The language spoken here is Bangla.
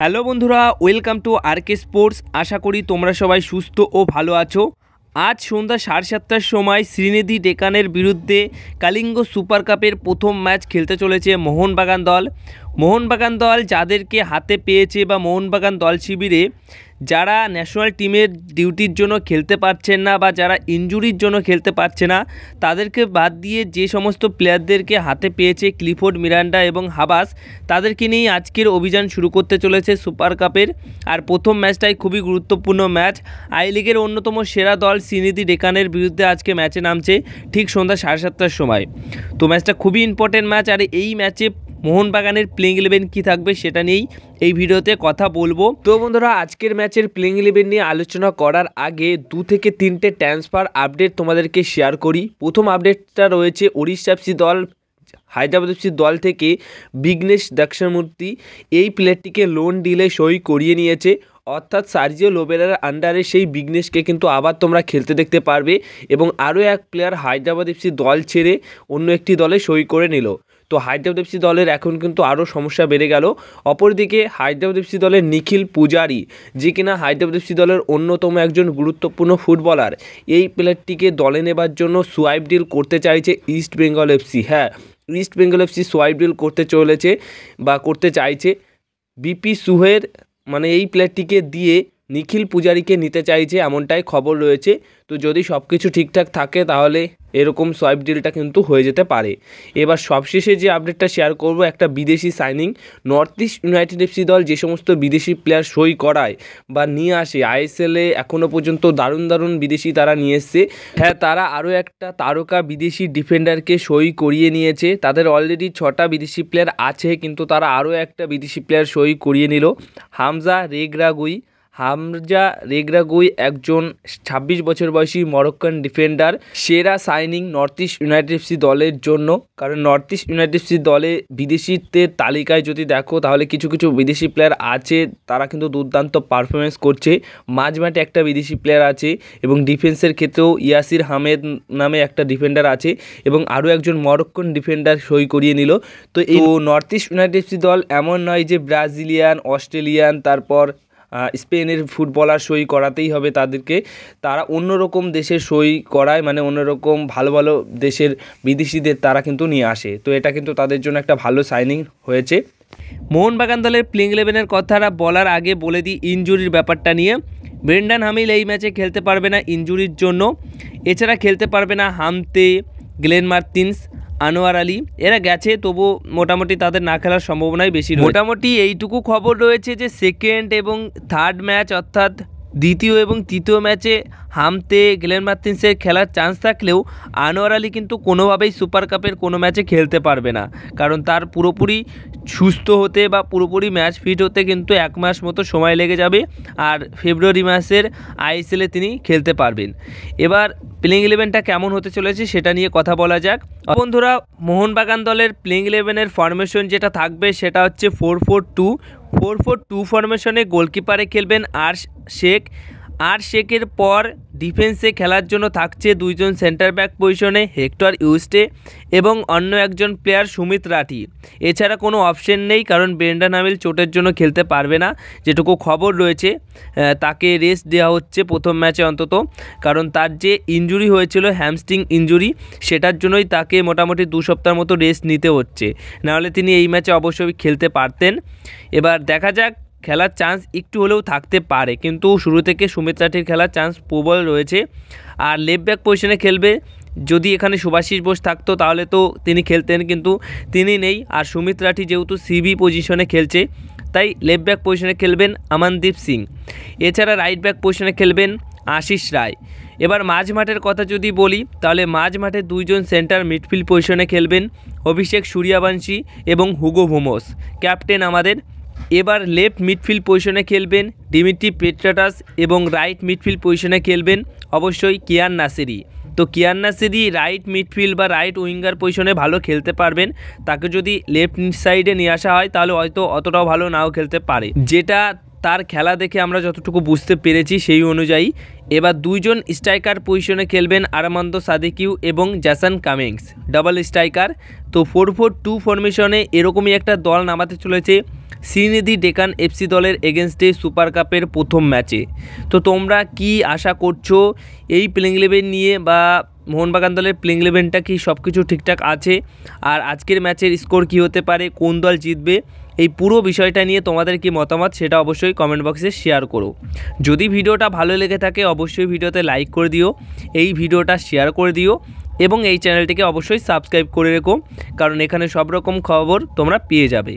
হ্যালো বন্ধুরা, ওয়েলকাম টু আরকে স্পোর্টস। আশা করি তোমরা সবাই সুস্থ ও ভালো আছো। আজ সন্ধ্যা 7:30টার সময় শ্রীনিধি ডেকানের বিরুদ্ধে কালিঙ্গ সুপার কাপের প্রথম ম্যাচ খেলতে চলেছে মোহনবাগান দল। মোহনবাগান দল যাদেরকে হাতে পেয়েছে বা মোহনবাগান দল শিবিরে যারা ন্যাশনাল টিমের ডিউটির জন্য খেলতে পারছেন না বা যারা ইনজুরির জন্য খেলতে পারছে না, তাদেরকে বাদ দিয়ে যে সমস্ত প্লেয়ারদেরকে হাতে পেয়েছে ক্লিফোর্ড, মিরান্ডা এবং হাবাস, তাদেরকে নিয়েই আজকের অভিযান শুরু করতে চলেছে সুপার কাপের। আর প্রথম ম্যাচটাই খুবই গুরুত্বপূর্ণ ম্যাচ। আই লিগের অন্যতম সেরা দল শ্রীনিধি ডেকানের বিরুদ্ধে আজকে ম্যাচে নামছে ঠিক সন্ধ্যা 7:30টার সময়। তো ম্যাচটা খুবই ইম্পর্টেন্ট ম্যাচ। আর এই ম্যাচে মোহনবাগানের প্লেইং 11 কী থাকবে সেটা নিয়েই এই ভিডিওতে কথা বলবো। তো বন্ধুরা, আজকের ম্যাচের প্লেইং 11 নিয়ে আলোচনা করার আগে 2 থেকে 3টে ট্রান্সফার আপডেট তোমাদেরকে শেয়ার করি। প্রথম আপডেটটা রয়েছে ওড়িশা এফসি দল, হায়দ্রাবাদ এফসি দল থেকে বিঘ্নেশ দক্ষিণামূর্তি এই প্লেয়ারটিকে লোন ডিলে সই করিয়ে নিয়েছে। অর্থাৎ সার্জিও লোবেরার আন্ডারে সেই বিঘ্নেশকে কিন্তু আবার তোমরা খেলতে দেখতে পারবে। এবং আরও এক প্লেয়ার হায়দ্রাবাদ এফসি দল ছেড়ে অন্য একটি দলে সই করে নিল। তো হায়দ্রাবাদ এফসি দলের এখন কিন্তু আরও সমস্যা বেড়ে গেল। অপরদিকে হায়দ্রাবাদ এফসি দলের নিখিল পূজারি, যে কিনা হায়দ্রাবাদ এফসি দলের অন্যতম একজন গুরুত্বপূর্ণ ফুটবলার, এই প্লেয়ারটিকে দলে নেবার জন্য সোয়াইপ ডিল করতে চাইছে ইস্ট বেঙ্গল এফসি। হ্যাঁ, East Bengal FC swap deal করতে চলেছে বা করতে চাইছে। বিপি সুহের মানে এই প্লেয়ারটিকে দিয়ে নিখিল পূজারিকে নিতে চাইছে, এমনটাই খবর রয়েছে। তো যদি সব কিছু ঠিকঠাক থাকে তাহলে এরকম সোয়াইপ ডিলটা কিন্তু হয়ে যেতে পারে। এবার সবশেষে যে আপডেটটা শেয়ার করব, একটা বিদেশি signing. North east United FC দল যে সমস্ত বিদেশি প্লেয়ার সই করায় বা নিয়ে আসে আইএসএলে, এখনও পর্যন্ত দারুণ বিদেশি তারা নিয়ে এসছে। হ্যাঁ, তারা আরও একটা তারকা বিদেশি ডিফেন্ডারকে সই করিয়ে নিয়েছে। তাদের অলরেডি 6টা বিদেশি প্লেয়ার আছে, কিন্তু তারা আরও একটা বিদেশি প্লেয়ার সই করিয়ে নিল। হামজা রেগ্রাগুই একজন 26 বছর বয়সী মরক্কান ডিফেন্ডার। সেরা signing north east United FC দলের জন্য। কারণ নর্থ ইস্ট ইউনাইটেড এফসি দলে বিদেশিদের তালিকায় যদি দেখো তাহলে কিছু বিদেশি প্লেয়ার আছে, তারা কিন্তু দুর্দান্ত পারফরমেন্স করছে। মাঝমাঠে একটা বিদেশি প্লেয়ার আছে এবং ডিফেন্সের ক্ষেত্রেও ইয়াসির আহমেদ নামে একটা ডিফেন্ডার আছে এবং আরও একজন মরক্কান ডিফেন্ডার সই করিয়ে নিল। তো এই নর্থ ইস্ট ইউনাইটেড এফসি দল এমন নয় যে ব্রাজিলিয়ান, অস্ট্রেলিয়ান, তারপর স্পেনের ফুটবলার সই করাতেই হবে তাদেরকে। তারা অন্যরকম দেশের সই করায়, মানে অন্যরকম ভালো দেশের বিদেশিদের তারা কিন্তু নিয়ে আসে। তো এটা কিন্তু তাদের জন্য একটা ভালো সাইনিং হয়েছে। মোহনবাগান দলের প্লেইং 11-এর কথাটা বলার আগে বলে দিই ইনজুরির ব্যাপারটা নিয়ে। ব্রেন্ডান হামিল এই ম্যাচে খেলতে পারবে না ইনজুরির জন্য। এছাড়া খেলতে পারবে না হামতে, গ্লেন মার্টিন্স, আনোয়ার আলী, এরা গেছে, তবু মোটামুটি তাদের না খেলার সম্ভাবনাই বেশি। মোটামুটি এইটুকু খবর রয়েছে যে সেকেন্ড এবং থার্ড ম্যাচ, অর্থাৎ দ্বিতীয় এবং তৃতীয় ম্যাচে হামতে, গ্লেন মার্টিন্সের খেলার চান্স থাকলেও আনোয়ার আলী কিন্তু কোনোভাবেই সুপার কাপের কোনো ম্যাচে খেলতে পারবে না। কারণ তার পুরোপুরি সুস্থ হতে বা পুরোপুরি ম্যাচ ফিট হতে কিন্তু 1 মাস মতো সময় লেগে যাবে। আর ফেব্রুয়ারি মাসের আইএসএলে তিনি খেলতে পারবেন। এবার প্লেইং 11টা কেমন হতে চলেছে সেটা নিয়ে কথা বলা যাক। বন্ধুরা, মোহনবাগান দলের প্লেইং 11-এর ফরমেশন যেটা থাকবে সেটা হচ্ছে 4-4-2 ফরমেশনে গোলকিপারে খেলবেন আর শেখের পর ডিফেন্সে খেলার জন্য থাকছে 2 জন সেন্টার ব্যাক পজিশনে, হেক্টর ইউস্টে এবং অন্য একজন প্লেয়ার সুমিত রাঠি। এছাড়া কোনো অপশন নেই, কারণ ব্রেন্ডান হামিল চোটের জন্য খেলতে পারবে না। যেটুকু খবর রয়েছে তাকে রেস্ট দেওয়া হচ্ছে প্রথম ম্যাচে অন্তত, কারণ তার যে ইনজুরি হয়েছিল, হ্যামস্ট্রিং ইনজুরি, সেটার জন্যই তাকে মোটামুটি 2 সপ্তাহের মতো রেস্ট নিতে হচ্ছে। নাহলে তিনি এই ম্যাচে অবশ্যই খেলতে পারতেন। এবার দেখা যাক, খেলার চান্স একটু হলেও থাকতে পারে, কিন্তু শুরু থেকে সুমিত রাঠির খেলার চান্স প্রবল রয়েছে। আর লেফট ব্যাক পজিশনে খেলবে, যদি এখানে সুভাশিস বোস থাকতো তাহলে তো তিনি খেলতেন, কিন্তু তিনি নেই। আর সুমিত রাঠি যেহেতু সিবি পজিশনে খেলছে, তাই লেফট ব্যাক পজিশনে খেলবেন আমানদীপ সিং। এছাড়া রাইট ব্যাক পজিশনে খেলবেন আশিস রায়। এবার মাঝমাঠের কথা যদি বলি, তাহলে মাঝমাঠে 2 জন সেন্টার মিডফিল্ড পজিশনে খেলবেন, অভিষেক সূর্যবংশী এবং হুগো ভোমস, ক্যাপ্টেন আমাদের। এবার লেফট মিডফিল্ড পজিশনে খেলবেন ডিমিট্রি পেট্রাটাস এবং রাইট মিডফিল্ড পজিশনে খেলবেন অবশ্যই কিয়ান নাসেরি। তো কিয়ান নাসেরি রাইট মিডফিল্ড বা রাইট উইঙ্গার পজিশনে ভালো খেলতে পারবেন। তাকে যদি লেফট সাইডে নিয়ে আসা হয় তাহলে হয়তো অতটাও ভালো নাও খেলতে পারে, যেটা তার খেলা দেখে আমরা যতটুকু বুঝতে পেরেছি সেই অনুযায়ী। এবার 2 জন স্ট্রাইকার পজিশনে খেলবেন আরমান্দো সাদিকিউ এবং জ্যাসন কামিংস, ডাবল স্ট্রাইকার। তো 4-4-2 ফরমেশনে এরকমই একটা দল নামাতে চলেছে শ্রীনিধি ডেকান এফসি দলের এগেনস্টে সুপার কাপের প্রথম ম্যাচে। তো তোমরা কি আশা করছো এই প্লেইং ইলেভেন নিয়ে, বা মোহনবাগান দলের প্লেইং ইলেভেনটা কি সব কিছু ঠিকঠাক আছে, আর আজকের ম্যাচের স্কোর কী হতে পারে, কোন দল জিতবে, এই পুরো বিষয়টা নিয়ে তোমাদের কি মতামত সেটা অবশ্যই কমেন্ট বক্সে শেয়ার করো। যদি ভিডিওটা ভালো লেগে থাকে অবশ্যই ভিডিওতে লাইক করে দিও, এই ভিডিওটা শেয়ার করে দিও এবং এই চ্যানেলটিকে অবশ্যই সাবস্ক্রাইব করে রেখো, কারণ এখানে সব রকম খবর তোমরা পেয়ে যাবে।